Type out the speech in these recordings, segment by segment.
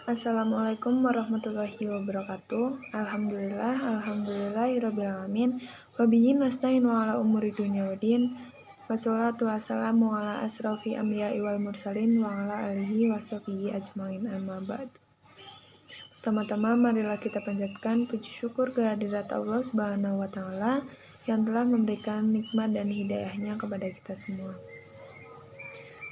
Assalamualaikum warahmatullahi wabarakatuh. Alhamdulillahirabbil alamin. Wa bihi nasta'in wa ala umuri dunya waddin. Wassalatu wassalamu ala asrofi anbiya'i wal mursalin wa ala alihi washabihi ajmain amma ba'd. Pertama-tama marilah kita panjatkan puji syukur kehadirat Allah Subhanahu wa taala yang telah memberikan nikmat dan hidayahnya kepada kita semua.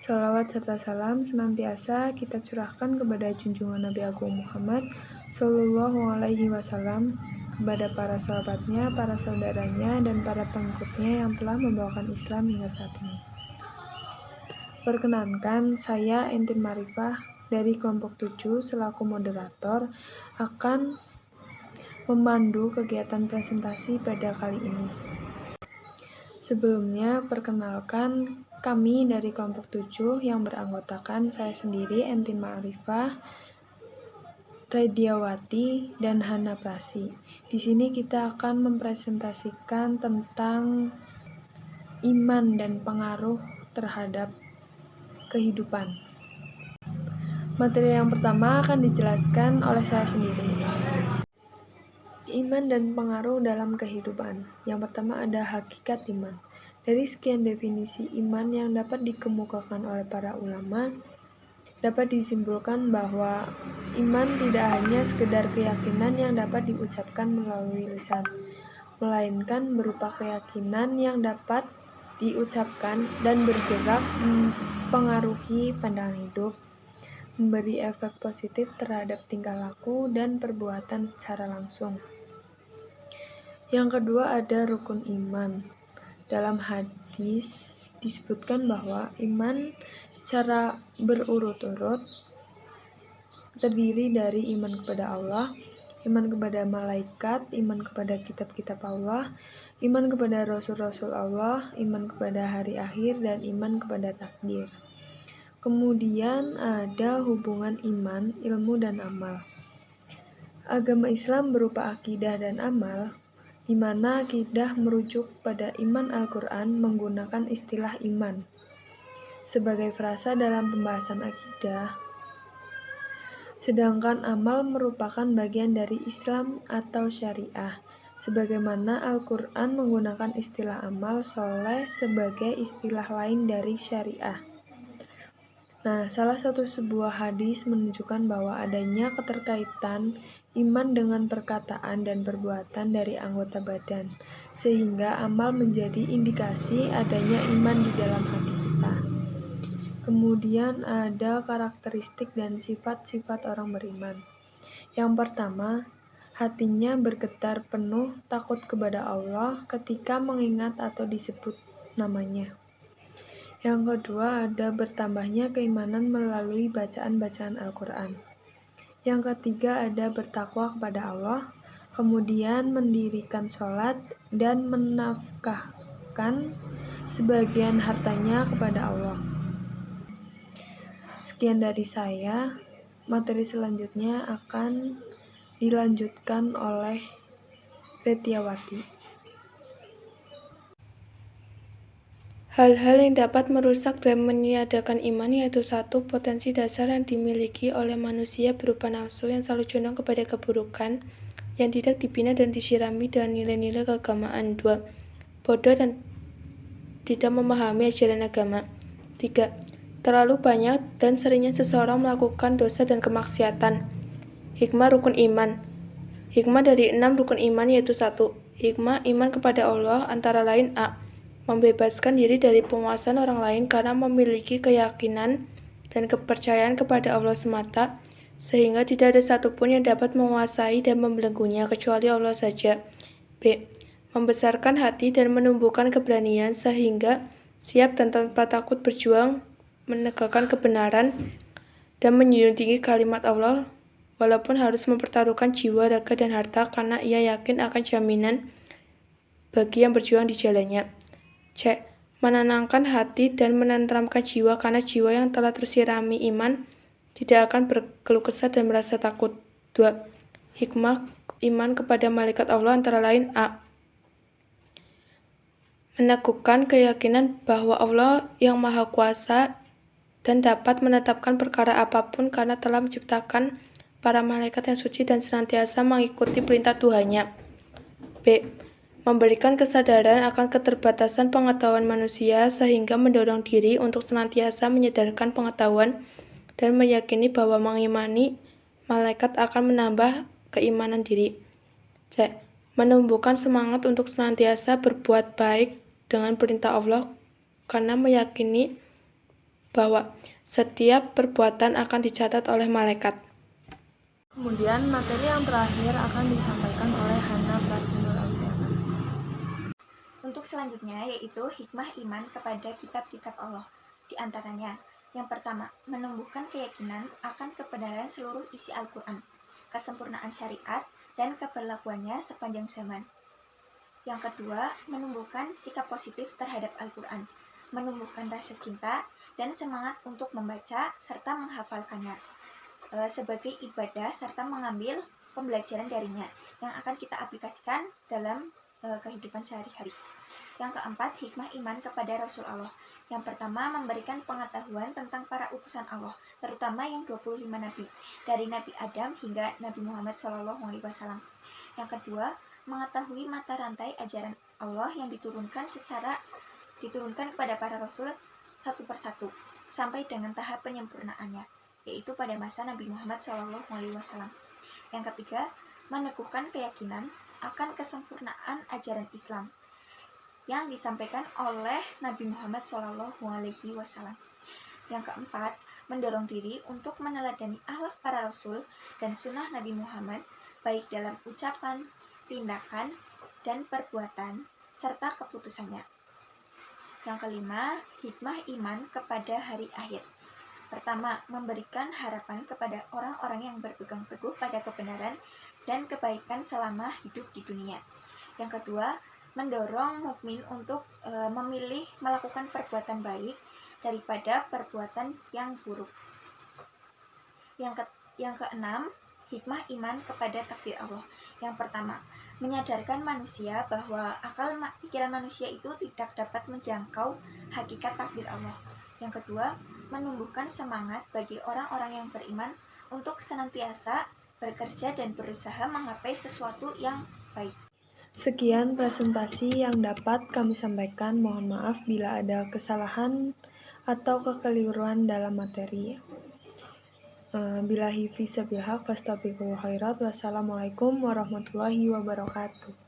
Salawat serta salam senantiasa kita curahkan kepada junjungan Nabi Agung Muhammad Sallallahu Alaihi Wasallam, kepada para sahabatnya, para saudaranya, dan para pengikutnya yang telah membawakan Islam hingga saat ini. Perkenankan, saya Entin Marifah dari kelompok 7 selaku moderator akan memandu kegiatan presentasi pada kali ini. Sebelumnya, perkenalkan kami dari kelompok 7 yang beranggotakan saya sendiri, Entin Ma'arifah, Radiawati, dan Hana Prasi. Di sini kita akan mempresentasikan tentang iman dan pengaruh terhadap kehidupan. Materi yang pertama akan dijelaskan oleh saya sendiri. Iman dan pengaruh dalam kehidupan. Yang pertama ada hakikat iman. Dari sekian definisi iman yang dapat dikemukakan oleh para ulama, dapat disimpulkan bahwa iman tidak hanya sekedar keyakinan yang dapat diucapkan melalui lisan, melainkan berupa keyakinan yang dapat diucapkan dan bergerak mempengaruhi pandangan hidup, memberi efek positif terhadap tingkah laku dan perbuatan secara langsung. Yang kedua ada rukun iman. Dalam hadis disebutkan bahwa iman secara berurut-urut terdiri dari iman kepada Allah, iman kepada malaikat, iman kepada kitab-kitab Allah, iman kepada rasul-rasul Allah, iman kepada hari akhir, dan iman kepada takdir. Kemudian ada hubungan iman, ilmu, dan amal. Agama Islam berupa akidah dan amal, di mana akidah merujuk pada iman Al-Quran menggunakan istilah iman sebagai frasa dalam pembahasan akidah, sedangkan amal merupakan bagian dari Islam atau syariah, sebagaimana Al-Quran menggunakan istilah amal soleh sebagai istilah lain dari syariah. Nah, salah satu sebuah hadis menunjukkan bahwa adanya keterkaitan iman dengan perkataan dan perbuatan dari anggota badan, sehingga amal menjadi indikasi adanya iman di dalam hati kita. Kemudian ada karakteristik dan sifat-sifat orang beriman. Yang pertama, hatinya bergetar penuh takut kepada Allah ketika mengingat atau disebut namanya. Yang kedua ada bertambahnya keimanan melalui bacaan-bacaan Al-Quran. Yang ketiga ada bertakwa kepada Allah, kemudian mendirikan sholat dan menafkahkan sebagian hartanya kepada Allah. Sekian dari saya, materi selanjutnya akan dilanjutkan oleh Retiawati. Hal-hal yang dapat merusak dan meniadakan iman yaitu satu, potensi dasar yang dimiliki oleh manusia berupa nafsu yang selalu condong kepada keburukan yang tidak dibina dan disirami dengan nilai-nilai keagamaan. 2. Bodoh dan tidak memahami ajaran agama. 3. Terlalu banyak dan seringnya seseorang melakukan dosa dan kemaksiatan. Hikmah rukun iman. Hikmah dari 6 rukun iman yaitu 1. Hikmah iman kepada Allah antara lain A. Membebaskan diri dari penguasaan orang lain karena memiliki keyakinan dan kepercayaan kepada Allah semata, sehingga tidak ada satupun yang dapat menguasai dan membelenggunya kecuali Allah saja. B. Membesarkan hati dan menumbuhkan keberanian sehingga siap dan tanpa takut berjuang menegakkan kebenaran dan menjunjung tinggi kalimat Allah walaupun harus mempertaruhkan jiwa, raga, dan harta karena ia yakin akan jaminan bagi yang berjuang di jalannya. C. Menenangkan hati dan menenteramkan jiwa karena jiwa yang telah tersirami iman tidak akan berkeluh kesah dan merasa takut. 2. Hikmah iman kepada malaikat Allah antara lain A. Meneguhkan keyakinan bahwa Allah yang Maha Kuasa dan dapat menetapkan perkara apapun karena telah menciptakan para malaikat yang suci dan senantiasa mengikuti perintah Tuhannya. B. Memberikan kesadaran akan keterbatasan pengetahuan manusia sehingga mendorong diri untuk senantiasa menyadarkan pengetahuan dan meyakini bahwa mengimani malaikat akan menambah keimanan diri. C. Menumbuhkan semangat untuk senantiasa berbuat baik dengan perintah Allah karena meyakini bahwa setiap perbuatan akan dicatat oleh malaikat. Kemudian materi yang terakhir akan disampaikan oleh Hana Prasinul Auliana. Untuk selanjutnya yaitu hikmah iman kepada kitab-kitab Allah. Di antaranya, yang pertama, menumbuhkan keyakinan akan kebenaran seluruh isi Al-Quran, kesempurnaan syariat, dan keberlakuannya sepanjang zaman. Yang kedua, menumbuhkan sikap positif terhadap Al-Quran, menumbuhkan rasa cinta dan semangat untuk membaca serta menghafalkannya sebagai ibadah serta mengambil pembelajaran darinya yang akan kita aplikasikan dalam kehidupan sehari-hari. Yang keempat, hikmah iman kepada Rasul Allah. Yang pertama, memberikan pengetahuan tentang para utusan Allah, terutama yang 25 nabi, dari Nabi Adam hingga Nabi Muhammad SAW. Yang kedua, mengetahui mata rantai ajaran Allah yang diturunkan kepada para Rasul satu persatu, sampai dengan tahap penyempurnaannya, yaitu pada masa Nabi Muhammad SAW. Yang ketiga, meneguhkan keyakinan akan kesempurnaan ajaran Islam yang disampaikan oleh Nabi Muhammad SAW. Yang keempat, mendorong diri untuk meneladani akhlak para Rasul dan sunnah Nabi Muhammad, baik dalam ucapan, tindakan, dan perbuatan, serta keputusannya. Yang kelima, hikmah iman kepada hari akhir. Pertama, memberikan harapan kepada orang-orang yang berpegang teguh pada kebenaran dan kebaikan selama hidup di dunia. Yang kedua, mendorong mukmin untuk memilih melakukan perbuatan baik daripada perbuatan yang buruk. Yang keenam, hikmah iman kepada takdir Allah. Yang pertama, menyadarkan manusia bahwa akal pikiran manusia itu tidak dapat menjangkau hakikat takdir Allah. Yang kedua, menumbuhkan semangat bagi orang-orang yang beriman untuk senantiasa bekerja dan berusaha menggapai sesuatu yang baik. Sekian presentasi yang dapat kami sampaikan. Mohon maaf bila ada kesalahan atau kekeliruan dalam materi. Billahi fisabilillah fastabiqul khairat. Wassalamualaikum warahmatullahi wabarakatuh.